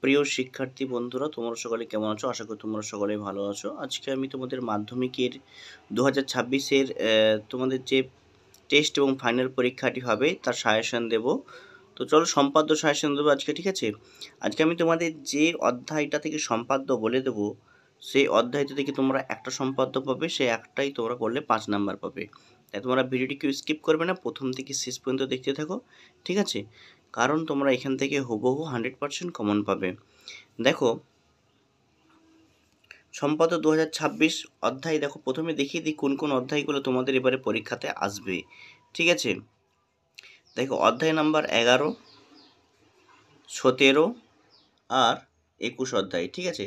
প্রিয় শিক্ষার্থী বন্ধুরা, তোমরা সকলে কেমন আছো? আশা করি তোমরা সকলেই ভালো আছো। আজকে আমি তোমাদের মাধ্যমিকের 2026-এর তোমাদের যে টেস্ট এবং ফাইনাল পরীক্ষাটি হবে তার সাজেশন দেব। তো চলো সম্পাদ্য সাজেশন দেবো আজকে, ঠিক আছে? আজকে আমি তোমাদের যে অধ্যায়টা থেকে সম্পাদ্য বলে দেবো, সেই অধ্যায়টা থেকে তোমরা একটা সম্পাদ্য পাবে, সেই একটাই তোমরা করলে 5 নাম্বার পাবে। তাই তোমরা ভিডিওটি কেউ স্কিপ করবে না, প্রথম থেকে শেষ পর্যন্ত দেখতে থাকো, ঠিক আছে? কারণ তোমরা এখান থেকে হুবহু 100% কমন পাবে। দেখো, সম্পাদ্য 2026 অধ্যায় দেখো, প্রথমে দেখিয়ে দিই কোন কোন অধ্যায়গুলো তোমাদের এবারে পরীক্ষাতে আসবে, ঠিক আছে? দেখো, অধ্যায় নাম্বার 11, 17 আর 21 অধ্যায়, ঠিক আছে?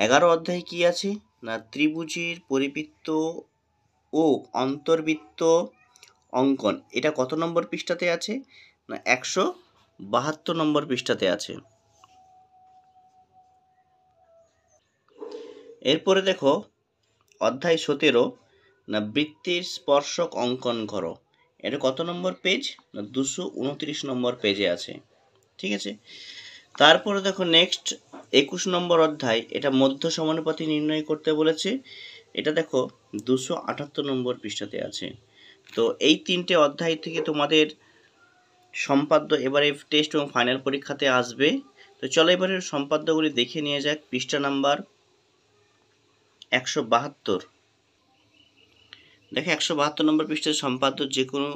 11 অধ্যায় কি আছে না, ত্রিভুজের পরিবৃত্ত ও অন্তর্বৃত্ত অঙ্কন। এটা কত নম্বর পৃষ্ঠাতে আছে না, 172 নম্বর পৃষ্ঠাতে আছে। এরপরে দেখো, অধ্যায় 17 না, বৃত্তের স্পর্শক অঙ্কন করো। এটা কত নম্বর পেজ না, 229 নম্বর পেজে আছে, ঠিক আছে? তারপরে দেখো নেক্সট 21 নম্বর অধ্যায়, এটা মধ্য সমানুপাতি নির্ণয় করতে বলেছে। এটা দেখো 278 নম্বর পৃষ্ঠাতে আছে। তো এই তিনটে অধ্যায় থেকে তোমাদের সম্পাদ্য এবারে টেস্ট এবং ফাইনাল পরীক্ষাতে আসবে। তো চলো এবারে সম্পাদ্যগুলি দেখে নিয়ে যাক। পৃষ্ঠা নাম্বার 172, দেখো 172 নম্বর পৃষ্ঠার সম্পাদ্য যে কোনো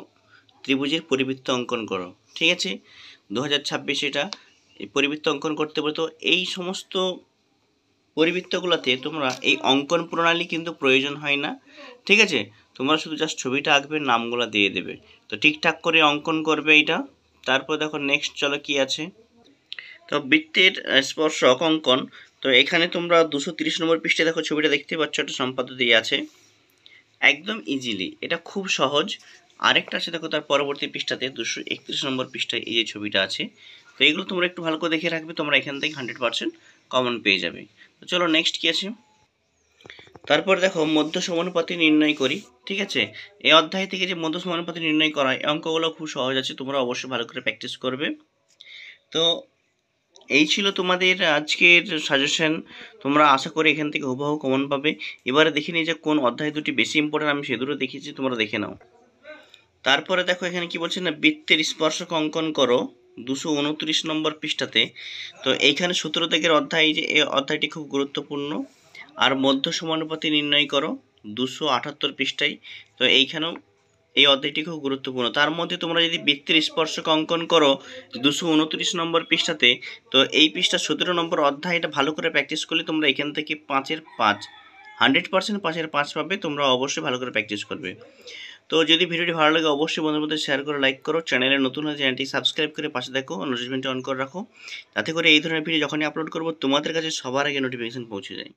ত্রিভুজের পরিবৃত্ত অঙ্কন করো, ঠিক আছে? 2026 এটা এই পরিবৃত্ত অঙ্কন করতে বলে। তো এই সমস্ত পরিবৃত্তগুলোতে তোমরা এই অঙ্কন প্রণালী কিন্তু প্রয়োজন হয় না, ঠিক আছে? তোমরা শুধু জাস্ট ছবিটা আঁকবে, নামগুলো দিয়ে দেবে, তো ঠিকঠাক করে অঙ্কন করবে এটা। তারপর দেখো নেক্সট চলো কি আছে। তো বৃত্তের স্পর্শক অঙ্কন, তো এখানে তোমরা 230 নম্বর পৃষ্ঠায় দেখো ছবিটা দেখতে পাচ্ছ, একটা সম্পাদ্য দিয়ে আছে একদম ইজিলি, এটা খুব সহজ। আরেকটা আছে দেখো তার পরবর্তী পৃষ্ঠাতে 231 নম্বর পৃষ্ঠায় এই যে ছবিটা আছে। তো এগুলো তোমরা একটু ভালো করে দেখে রাখবে, তোমরা এখান থেকে 100% কমন পেয়ে যাবে। তো চলো নেক্সট কি আছে। তারপর দেখো মধ্য সমানুপাতি নির্ণয় করি, ঠিক আছে? এই অধ্যায় থেকে যে মধ্য সমানুপাতি নির্ণয় করা, এই অঙ্কগুলো খুব সহজ আছে, তোমরা অবশ্যই ভালো করে প্র্যাকটিস করবে। তো এই ছিল তোমাদের আজকের সাজেশন। তোমরা আশা করি এখান থেকে হুবহু কমন পাবে। এবারে দেখে নিই যে কোন অধ্যায় দুটি বেশি ইম্পর্টেন্ট, আমি সে দুটো দেখিয়েছি, তোমরা দেখে নাও। তারপরে দেখো এখানে কি বলছে না, বৃত্তের স্পর্শক অঙ্কন করো 229 নম্বর পৃষ্ঠাতে। তো এইখানে 17 দাগের অধ্যায়, যে এই অধ্যায়টি খুব গুরুত্বপূর্ণ। আর মধ্য সমানুপাতি নির্ণয় করো 278 পৃষ্ঠায়। তো এইখানেও এই অধ্যায়টি খুব গুরুত্বপূর্ণ। তার মধ্যে তোমরা যদি বৃত্তের স্পর্শক অঙ্কন করো 229 নম্বর পৃষ্ঠাতে, তো এই পৃষ্ঠা 17 নম্বর অধ্যায়, এটা ভালো করে প্র্যাকটিস করলে তোমরা এখান থেকে 5-এর 5, 100% 5-এর 5 পাবে। তোমরা অবশ্যই ভালো করে প্র্যাকটিস করবে। তো যদি ভিডিওটি ভালো লাগে অবশ্যই বন্ধুদের মধ্যে শেয়ার করে, লাইক করো। চ্যানেলে নতুন হলে চ্যানেলটি সাবস্ক্রাইব করে পাশে দেখো, নোটিফিকেশনটি অন করে রাখো, যাতে করে এই ধরনের ভিডিও যখনই আপলোড করবো তোমাদের কাছে সবার আগে নোটিফিকেশন পৌঁছে যায়।